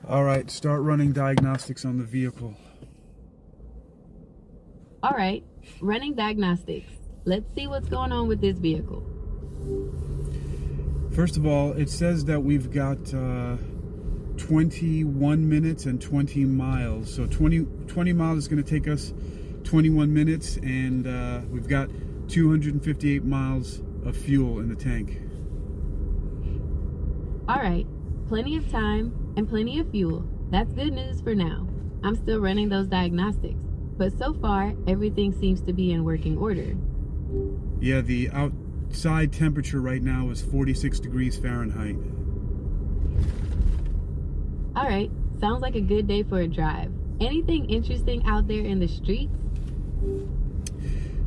All right, start running diagnostics on the vehicle. All right, running diagnostics. Let's see what's going on with this vehicle. First of all, it says that we've got 21 minutes and 20 miles. So 20 miles is going to take us 21 minutes, and we've got 258 miles of fuel in the tank. All right, plenty of time and plenty of fuel. That's good news for now. I'm still running those diagnostics, but so far, everything seems to be in working order. Yeah, the outside temperature right now is 46 degrees Fahrenheit. All right, sounds like a good day for a drive. Anything interesting out there in the streets?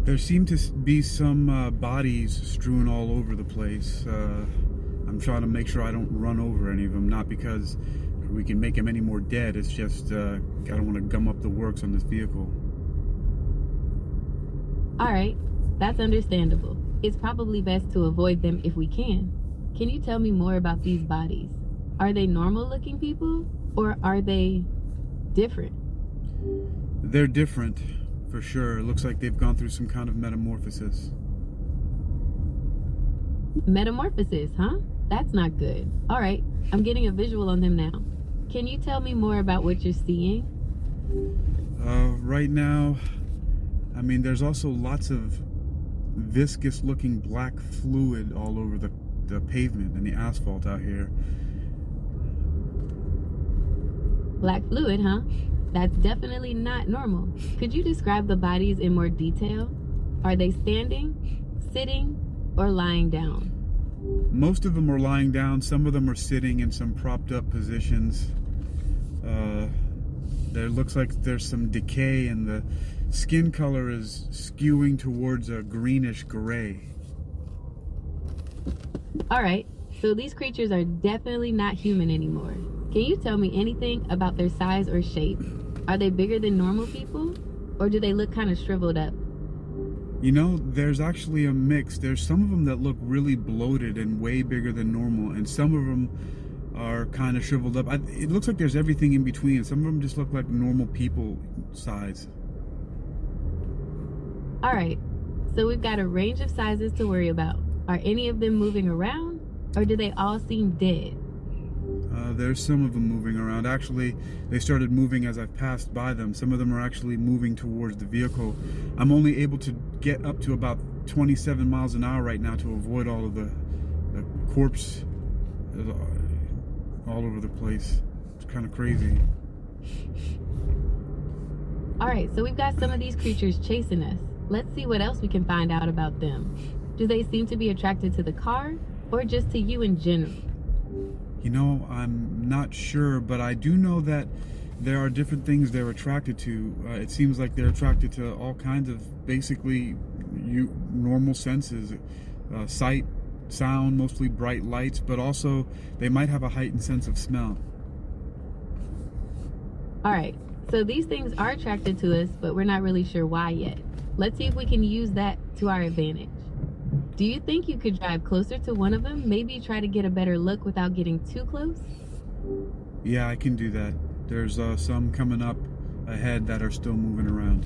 There seem to be some bodies strewn all over the place. I'm trying to make sure I don't run over any of them, not because we can make them any more dead. It's just I don't want to gum up the works on this vehicle. All right, that's understandable. It's probably best to avoid them if we can. Can you tell me more about these bodies? Are they normal-looking people, or are they different? They're different, for sure. It looks like they've gone through some kind of metamorphosis. Metamorphosis, huh? That's not good. All right, I'm getting a visual on them now. Can you tell me more about what you're seeing? Right now, I mean, there's also lots of viscous-looking black fluid all over the pavement and the asphalt out here. Black fluid, huh? That's definitely not normal. Could you describe the bodies in more detail? Are they standing, sitting, or lying down? Most of them are lying down. Some of them are sitting in some propped up positions. There looks like there's some decay, and the skin color is skewing towards a greenish gray. All right, so these creatures are definitely not human anymore. Can you tell me anything about their size or shape? Are they bigger than normal people, or do they look kind of shriveled up? You know, there's actually a mix. There's some of them that look really bloated and way bigger than normal, and some of them are kind of shriveled up. It looks like there's everything in between. Some of them just look like normal people size. All right, so we've got a range of sizes to worry about. Are any of them moving around, or do they all seem dead? There's some of them moving around. Actually, they started moving as I've passed by them. Some of them are actually moving towards the vehicle. I'm only able to get up to about 27 miles an hour right now to avoid all of the corpse all over the place. It's kind of crazy. All right, so we've got some of these creatures chasing us. Let's see what else we can find out about them. Do they seem to be attracted to the car, or just to you in general? You know, I'm not sure, but I do know that there are different things they're attracted to. It seems like they're attracted to all kinds of basically normal senses. Sight, sound, mostly bright lights, but also they might have a heightened sense of smell. All right, so these things are attracted to us, but we're not really sure why yet. Let's see if we can use that to our advantage. Do you think you could drive closer to one of them? Maybe try to get a better look without getting too close? Yeah, I can do that. There's some coming up ahead that are still moving around.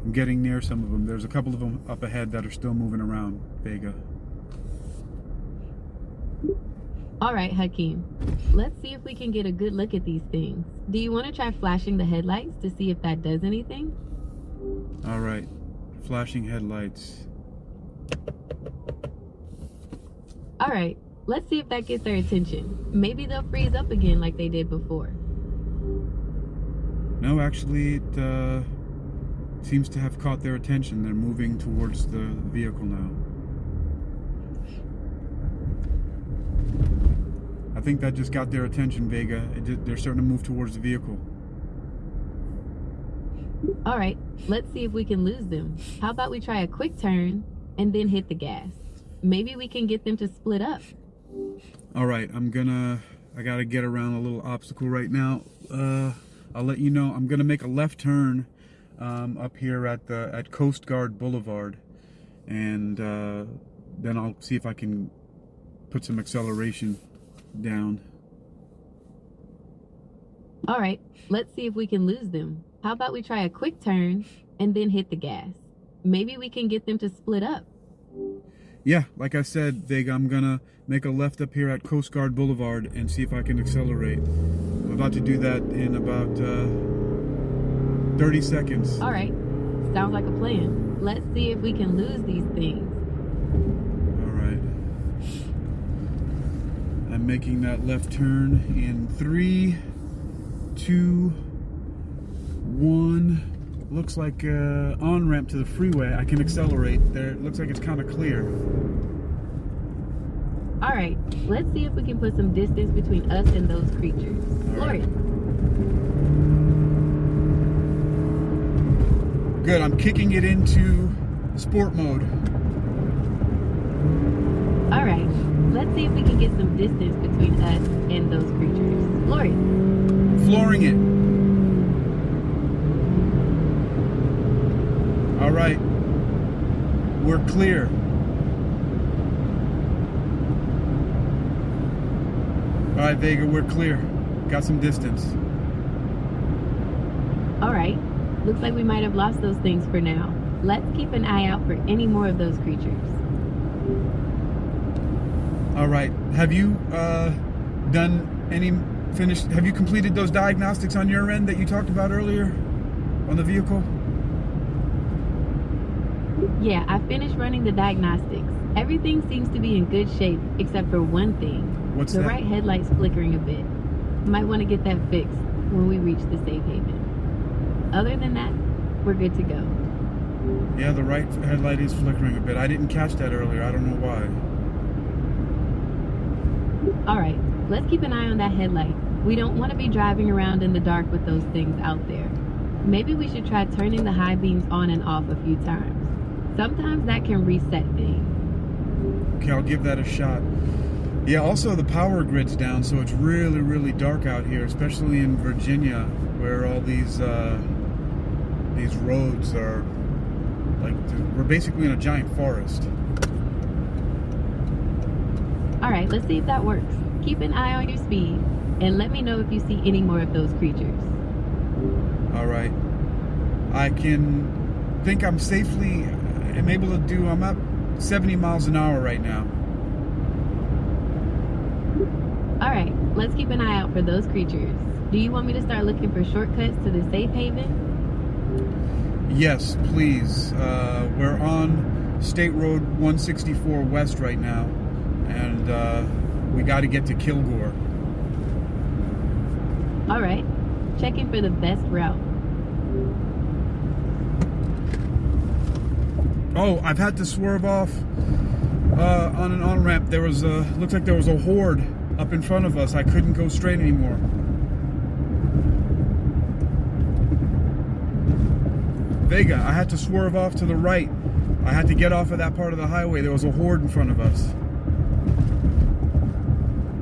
I'm getting near some of them. There's a couple of them up ahead that are still moving around, Vega. All right, Hakeem. Let's see if we can get a good look at these things. Do you want to try flashing the headlights to see if that does anything? All right, flashing headlights. All right, let's see if that gets their attention. Maybe they'll freeze up again like they did before. No, actually, it seems to have caught their attention. They're moving towards the vehicle now. I think that just got their attention, Vega. They're starting to move towards the vehicle. All right, let's see if we can lose them. How about we try a quick turn and then hit the gas? Maybe we can get them to split up. All right, I gotta get around a little obstacle right now. I'll let you know. I'm gonna make a left turn up here at Coast Guard Boulevard, and then I'll see if I can put some acceleration down. All right, let's see if we can lose them. How about we try a quick turn and then hit the gas? Maybe we can get them to split up. Yeah, like I said, Vega, I'm gonna make a left up here at Coast Guard Boulevard and see if I can accelerate. I'm about to do that in about 30 seconds. All right, sounds like a plan. Let's see if we can lose these things. All right. I'm making that left turn in 3, 2, 1. Looks like on-ramp to the freeway. I can accelerate there. It looks like it's kind of clear. All right, let's see if we can put some distance between us and those creatures. Lori. Good, I'm kicking it into sport mode. All right, let's see if we can get some distance between us and those creatures. Lori. Flooring it. All right, we're clear. All right, Vega, we're clear. Got some distance. All right, looks like we might have lost those things for now. Let's keep an eye out for any more of those creatures. All right, have you have you completed those diagnostics on your end that you talked about earlier on the vehicle? Yeah, I finished running the diagnostics. Everything seems to be in good shape except for one thing. What's the that? right headlight's flickering a bit. Might want to get that fixed when we reach the safe haven. Other than that, we're good to go. Yeah, the right headlight is flickering a bit. I didn't catch that earlier. I don't know why. All right, let's keep an eye on that headlight. We don't want to be driving around in the dark with those things out there. Maybe we should try turning the high beams on and off a few times. Sometimes that can reset things. Okay, I'll give that a shot. Yeah, also the power grid's down, so it's really, really dark out here, especially in Virginia, where all these roads are like, we're basically in a giant forest. All right, let's see if that works. Keep an eye on your speed, and let me know if you see any more of those creatures. All right. I think I'm safely, I'm at 70 miles an hour right now. All right, let's keep an eye out for those creatures. Do you want me to start looking for shortcuts to the safe haven? Yes, please. We're on State Road 164 West right now, and we got to get to Kilgore. All right, checking for the best route. Oh, I've had to swerve off on an on-ramp. Looks like there was a horde up in front of us. I couldn't go straight anymore. Vega, I had to swerve off to the right. I had to get off of that part of the highway. There was a horde in front of us.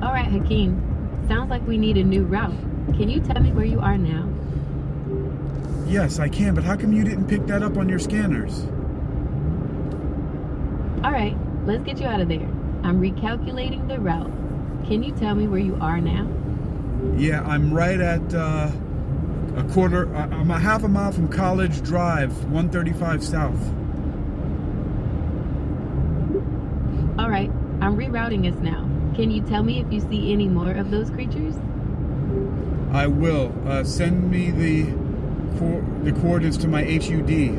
All right, Hakeem. Sounds like we need a new route. Can you tell me where you are now? Yes, I can, but how come you didn't pick that up on your scanners? All right, let's get you out of there. I'm recalculating the route. Can you tell me where you are now? Yeah, I'm right at I'm a half a mile from College Drive, 135 South. All right, I'm rerouting us now. Can you tell me if you see any more of those creatures? I will. Send me the coordinates to my HUD.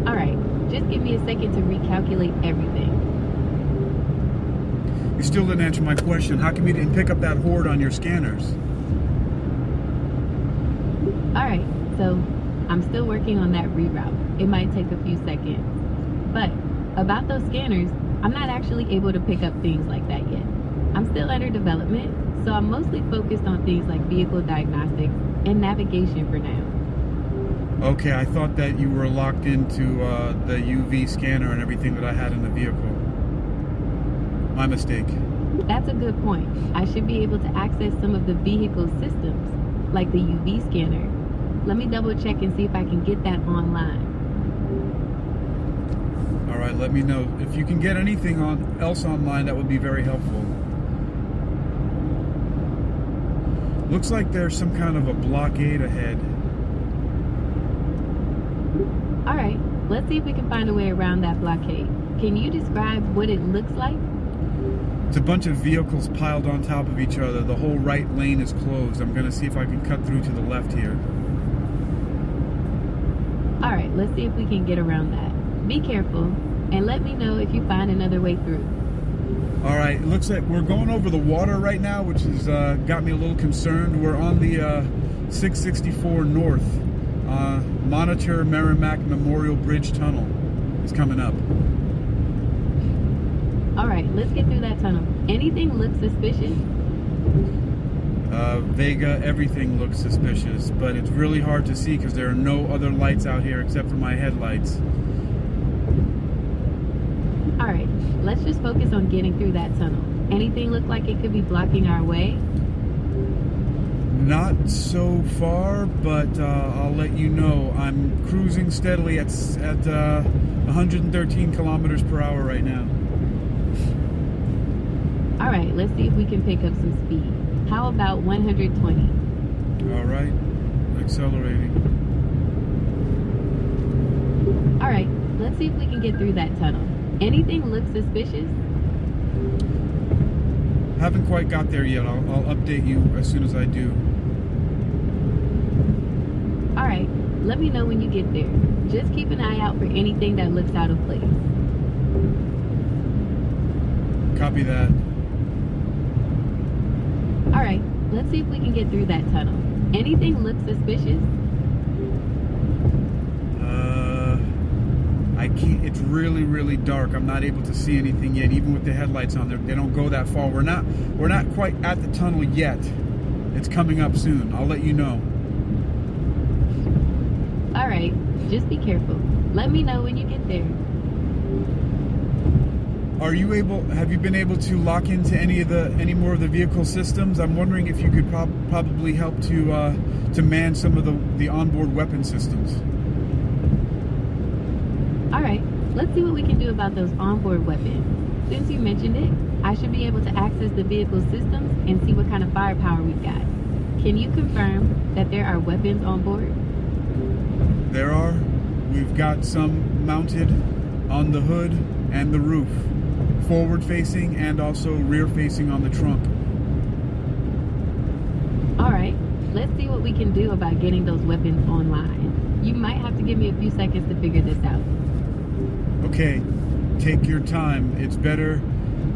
All right, just give me a second to recalculate everything. You still didn't answer my question. How come you didn't pick up that horde on your scanners? All right, so I'm still working on that reroute. It might take a few seconds. But about those scanners, I'm not actually able to pick up things like that yet. I'm still under development, so I'm mostly focused on things like vehicle diagnostics and navigation for now. Okay, I thought that you were locked into the UV scanner and everything that I had in the vehicle. My mistake. That's a good point. I should be able to access some of the vehicle systems, like the UV scanner. Let me double check and see if I can get that online. All right, let me know. If you can get anything else online, that would be very helpful. Looks like there's some kind of a blockade ahead. All right, let's see if we can find a way around that blockade. Can you describe what it looks like? It's a bunch of vehicles piled on top of each other. The whole right lane is closed. I'm going to see if I can cut through to the left here. All right, let's see if we can get around that. Be careful, and let me know if you find another way through. All right, it looks like we're going over the water right now, which has got me a little concerned. We're on the 664 North. Monitor Merrimack Memorial Bridge Tunnel is coming up. All right, let's get through that tunnel. Anything look suspicious? Vega, everything looks suspicious, but it's really hard to see because there are no other lights out here except for my headlights. All right, let's just focus on getting through that tunnel. Anything look like it could be blocking our way? Not so far, but I'll let you know. I'm cruising steadily at 113 kilometers per hour right now. All right, let's see if we can pick up some speed. How about 120? All right, accelerating. All right, let's see if we can get through that tunnel. Anything look suspicious? Haven't quite got there yet. I'll update you as soon as I do. All right, let me know when you get there. Just keep an eye out for anything that looks out of place. Copy that. All right, let's see if we can get through that tunnel. Anything look suspicious? I can't. It's really, really dark. I'm not able to see anything yet, even with the headlights on. They don't go that far. We're not quite at the tunnel yet. It's coming up soon. I'll let you know. All right, just be careful. Let me know when you get there. Have you been able to lock into any more of the vehicle systems? I'm wondering if you could probably help to man some of the onboard weapon systems. All right, let's see what we can do about those onboard weapons. Since you mentioned it, I should be able to access the vehicle systems and see what kind of firepower we've got. Can you confirm that there are weapons on board? There are. We've got some mounted on the hood and the roof, forward facing and also rear facing on the trunk. All right, let's see what we can do about getting those weapons online. You might have to give me a few seconds to figure this out. Okay, take your time. It's better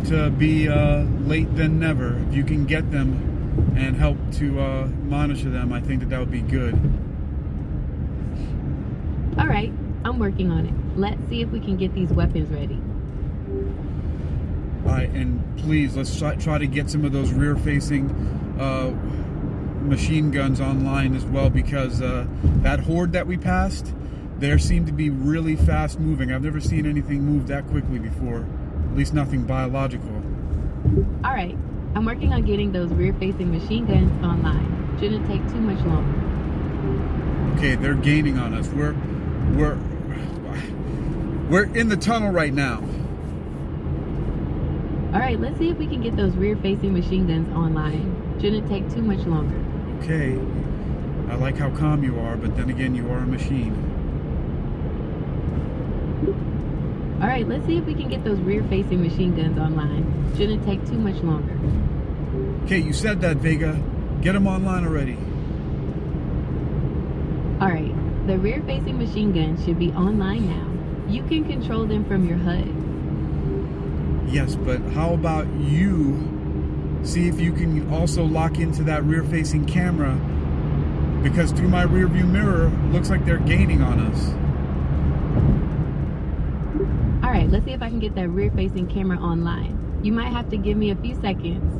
to be late than never. If you can get them and help to monitor them, I think that would be good. All right, I'm working on it. Let's see if we can get these weapons ready. All right, and please, let's try to get some of those rear-facing machine guns online as well, because that horde that we passed, they seem to be really fast moving. I've never seen anything move that quickly before, at least nothing biological. All right, I'm working on getting those rear-facing machine guns online. Shouldn't take too much longer. Okay, they're gaining on us. We're in the tunnel right now. All right, let's see if we can get those rear-facing machine guns online. Shouldn't take too much longer. Okay, I like how calm you are, but then again, you are a machine. All right, let's see if we can get those rear-facing machine guns online. Shouldn't take too much longer. Okay, you said that, Vega. Get them online already. All right, the rear-facing machine guns should be online now. You can control them from your HUD. Yes, but how about you see if you can also lock into that rear-facing camera, because through my rear-view mirror, looks like they're gaining on us. All right, let's see if I can get that rear-facing camera online. You might have to give me a few seconds.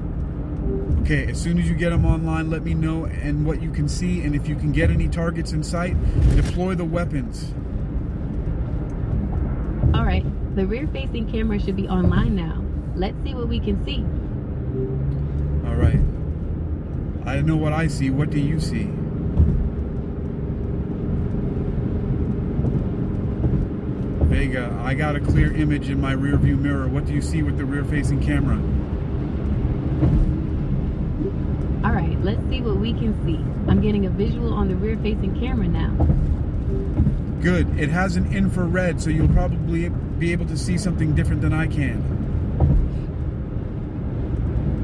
Okay, as soon as you get them online, let me know and what you can see, and if you can get any targets in sight, deploy the weapons. All right, the rear-facing camera should be online now. Let's see what we can see. All right. I know what I see. What do you see? Vega, I got a clear image in my rear view mirror. What do you see with the rear facing camera? Alright, let's see what we can see. I'm getting a visual on the rear facing camera now. Good. It has an infrared, so you'll probably be able to see something different than I can.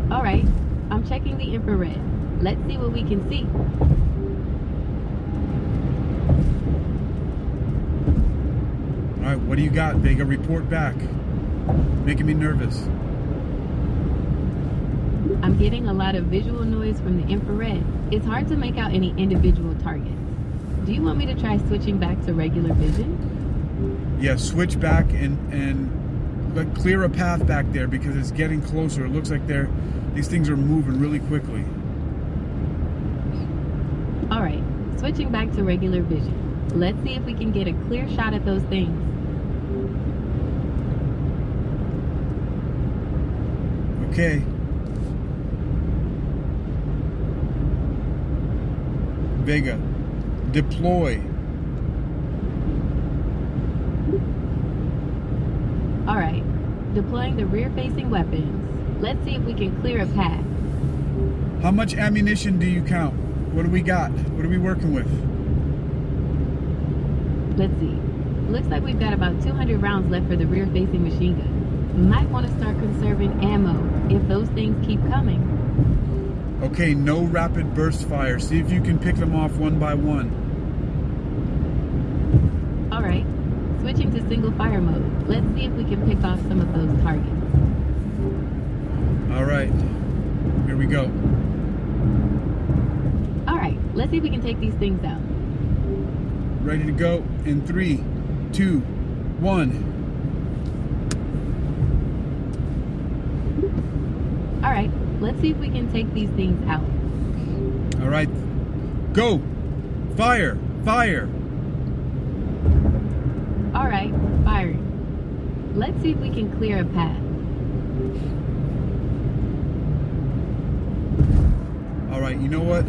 Alright, I'm checking the infrared. Let's see what we can see. Alright, what do you got, Vega? Report back. Making me nervous. I'm getting a lot of visual noise from the infrared. It's hard to make out any individual targets. Do you want me to try switching back to regular vision? Yeah, switch back and clear a path back there because it's getting closer. It looks like these things are moving really quickly. Alright, switching back to regular vision. Let's see if we can get a clear shot at those things. Okay. Vega, deploy. Alright, deploying the rear-facing weapons. Let's see if we can clear a path. How much ammunition do you count? What do we got? What are we working with? Let's see. Looks like we've got about 200 rounds left for the rear-facing machine gun. Might want to start conserving ammo if those things keep coming. Okay, no rapid burst fire. See if you can pick them off one by one. Alright, switching to single fire mode. Let's see if we can pick off some of those targets. Alright, here we go. Alright, let's see if we can take these things out. Ready to go in 3, 2, 1. Alright, let's see if we can take these things out. Alright, go! Fire! Fire! Alright, firing. Let's see if we can clear a path. Alright, you know what?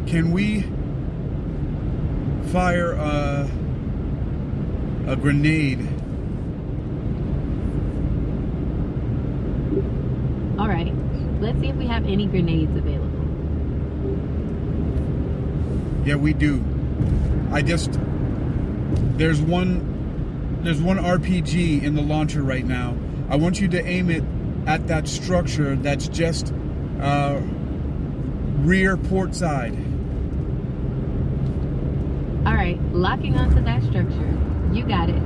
Can we fire a grenade? Alright, let's see if we have any grenades available. Yeah, we do. There's one RPG in the launcher right now. I want you to aim it at that structure that's just rear port side. Alright, locking onto that structure. You got it.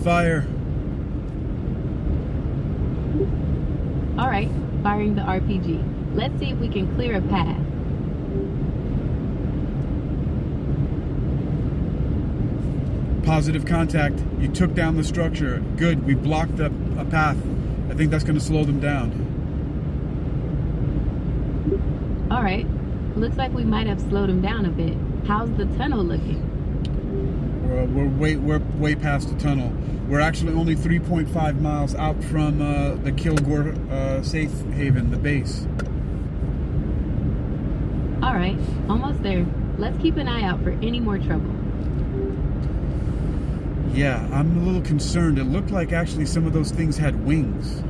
Fire. Alright, firing the RPG. Let's see if we can clear a path. Positive contact. You took down the structure. Good. We blocked a path. I think that's going to slow them down. Alright, looks like we might have slowed them down a bit. How's the tunnel looking? We're way past the tunnel. We're actually only 3.5 miles out from the Kilgore safe haven, the base. Alright, almost there. Let's keep an eye out for any more trouble. Yeah, I'm a little concerned. It looked like actually some of those things had wings.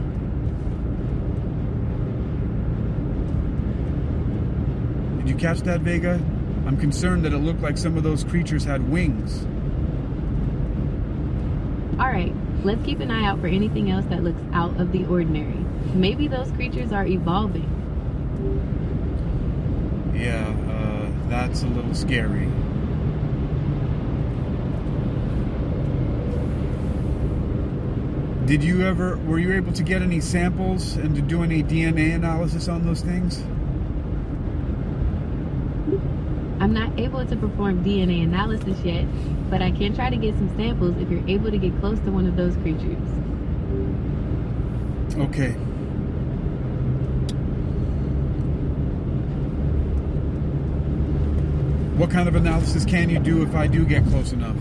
Did you catch that, Vega? I'm concerned that it looked like some of those creatures had wings. Alright, let's keep an eye out for anything else that looks out of the ordinary. Maybe those creatures are evolving. Yeah, that's a little scary. Were you able to get any samples and to do any DNA analysis on those things? I'm not able to perform DNA analysis yet, but I can try to get some samples if you're able to get close to one of those creatures. Okay. What kind of analysis can you do if I do get close enough?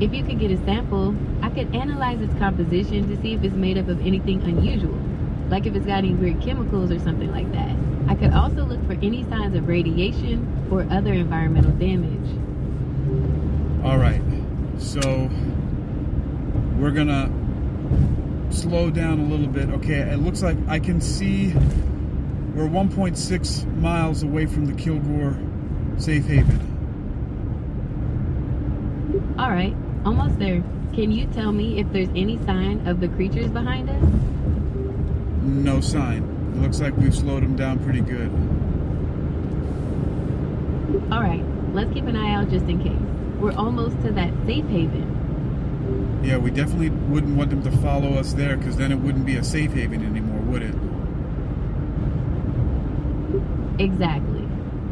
If you could get a sample, I could analyze its composition to see if it's made up of anything unusual, like if it's got any weird chemicals or something like that. I could also look for any signs of radiation or other environmental damage. All right, so we're gonna slow down a little bit. Okay, it looks like I can see we're 1.6 miles away from the Kilgore safe haven. All right, almost there. Can you tell me if there's any sign of the creatures behind us? No sign. It looks like we've slowed them down pretty good. All right, let's keep an eye out just in case. We're almost to that safe haven. Yeah, we definitely wouldn't want them to follow us there, because then it wouldn't be a safe haven anymore, would it? Exactly.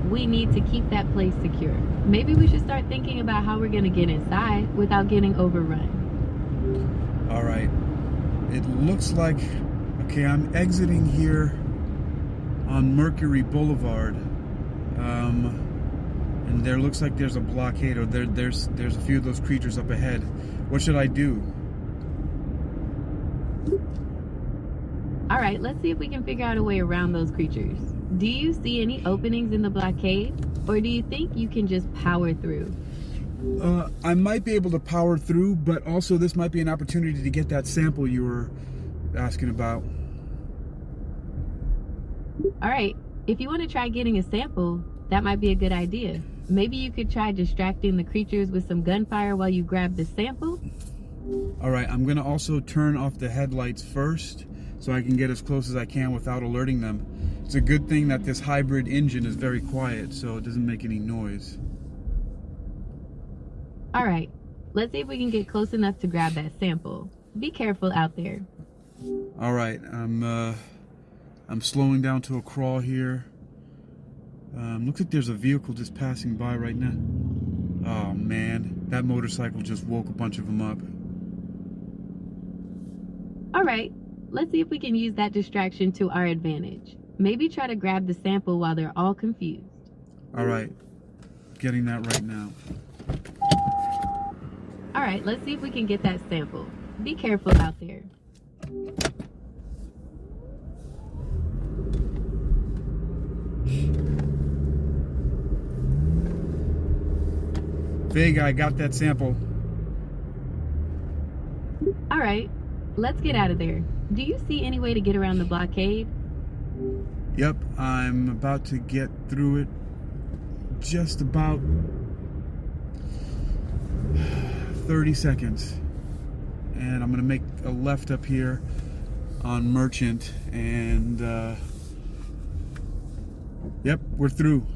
We need to keep that place secure. Maybe we should start thinking about how we're going to get inside without getting overrun. All right. It looks like, okay, I'm exiting here on Mercury Boulevard. And there looks like there's a blockade, or there's a few of those creatures up ahead. What should I do? All right, let's see if we can figure out a way around those creatures. Do you see any openings in the blockade, or do you think you can just power through? I might be able to power through, but also this might be an opportunity to get that sample you were asking about. All right, if you want to try getting a sample, that might be a good idea. Maybe you could try distracting the creatures with some gunfire while you grab the sample. All right, I'm gonna also turn off the headlights first so I can get as close as I can without alerting them. It's a good thing that this hybrid engine is very quiet, so it doesn't make any noise. All right, let's see if we can get close enough to grab that sample. Be careful out there. All right, I'm slowing down to a crawl here. Looks like there's a vehicle just passing by right now. Oh man, that motorcycle just woke a bunch of them up. All right, let's see if we can use that distraction to our advantage. Maybe try to grab the sample while they're all confused. All right, getting that right now. All right, let's see if we can get that sample. Be careful out there. Vega, I got that sample. All right, let's get out of there. Do you see any way to get around the blockade? Yep, I'm about to get through it. Just about 30 seconds. And I'm gonna make a left up here on Merchant, and yep, we're through.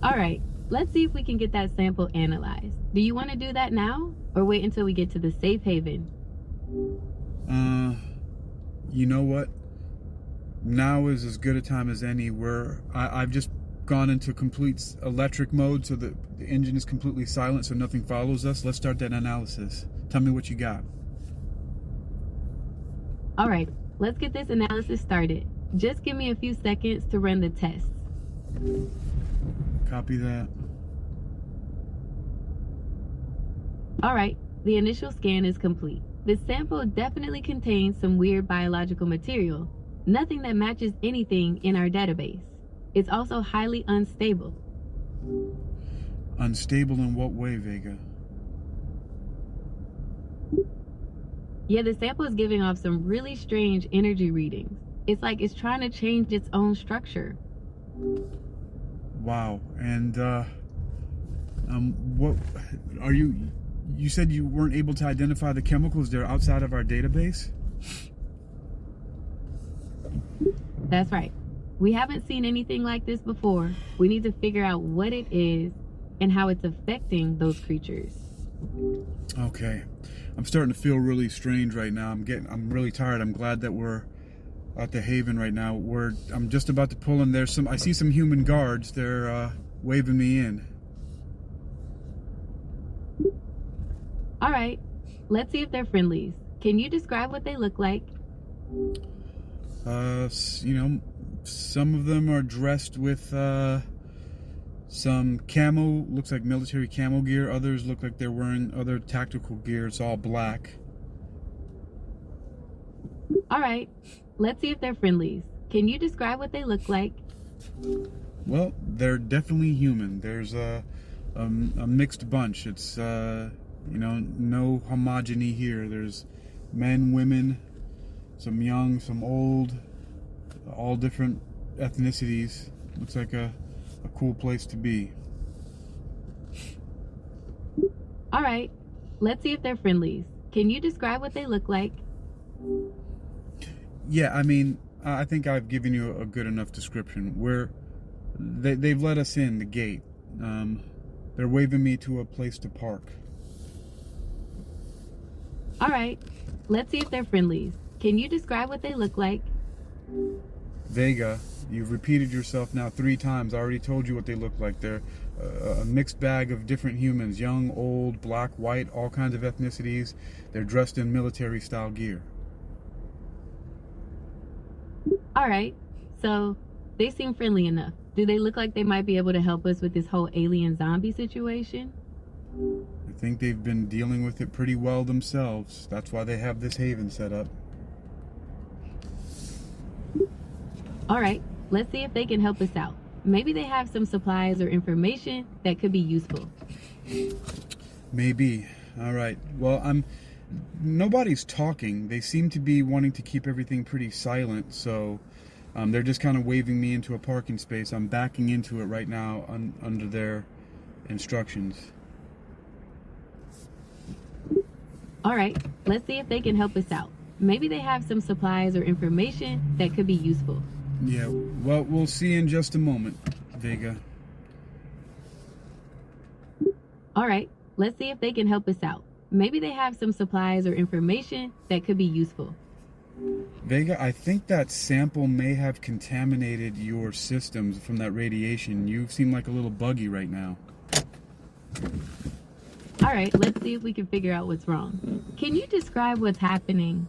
All right, let's see if we can get that sample analyzed. Do you want to do that now, or wait until we get to the safe haven? You know what? Now is as good a time as any. I've just gone into complete electric mode, so the engine is completely silent, so nothing follows us. Let's start that analysis. Tell me what you got. All right, let's get this analysis started. Just give me a few seconds to run the tests. Copy that. All right, the initial scan is complete. This sample definitely contains some weird biological material, nothing that matches anything in our database. It's also highly unstable. Unstable in what way, Vega? Yeah, the sample is giving off some really strange energy readings. It's like it's trying to change its own structure. Wow. And what are you said you weren't able to identify the chemicals. They're outside of our database? That's right. We haven't seen anything like this before. We need to figure out what it is and how it's affecting those creatures. Okay. I'm starting to feel really strange right now. I'm really tired. I'm glad that we're at the haven right now. I'm just about to pull in. I see some human guards. They're waving me in. All right, let's see if they're friendlies. Can you describe what they look like? Some of them are dressed with some camo, looks like military camo gear. Others look like they're wearing other tactical gear. It's all black. All right, let's see if they're friendlies. Can you describe what they look like? Well, they're definitely human. There's a mixed bunch. It's no homogeny here. There's men, women, some young, some old, all different ethnicities. Looks like a cool place to be. All right, let's see if they're friendlies. Can you describe what they look like? Yeah, I mean, I think I've given you a good enough description. They've let us in the gate. They're waving me to a place to park. All right, let's see if they're friendlies. Can you describe what they look like? Vega, you've repeated yourself now 3 times. I already told you what they look like. They're a mixed bag of different humans, young, old, black, white, all kinds of ethnicities. They're dressed in military style gear. All right, so they seem friendly enough. Do they look like they might be able to help us with this whole alien zombie situation? I think they've been dealing with it pretty well themselves. That's why they have this haven set up. All right, let's see if they can help us out. Maybe they have some supplies or information that could be useful. Maybe. All right. Well, nobody's talking. They seem to be wanting to keep everything pretty silent, so they're just kind of waving me into a parking space. I'm backing into it right now under their instructions. All right, let's see if they can help us out. Maybe they have some supplies or information that could be useful. Yeah, well, we'll see in just a moment, Vega. All right, let's see if they can help us out. Maybe they have some supplies or information that could be useful. Vega, I think that sample may have contaminated your systems from that radiation. You seem like a little buggy right now. All right, let's see if we can figure out what's wrong. Can you describe what's happening?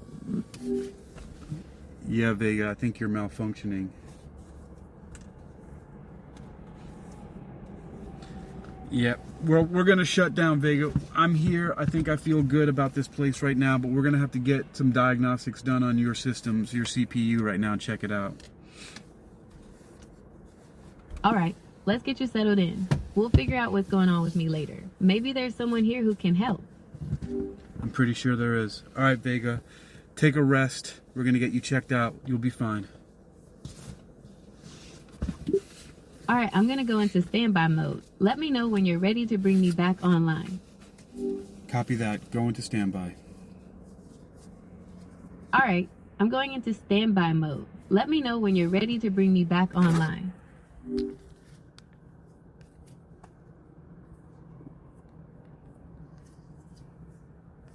Yeah, Vega, I think you're malfunctioning. Yeah, we're going to shut down, Vega. I'm here. I think I feel good about this place right now, but we're going to have to get some diagnostics done on your systems, your CPU right now, and check it out. All right, let's get you settled in. We'll figure out what's going on with me later. Maybe there's someone here who can help. I'm pretty sure there is. All right, Vega, take a rest. We're going to get you checked out. You'll be fine. All right, I'm going to go into standby mode. Let me know when you're ready to bring me back online. Copy that. Go into standby. All right, I'm going into standby mode. Let me know when you're ready to bring me back online.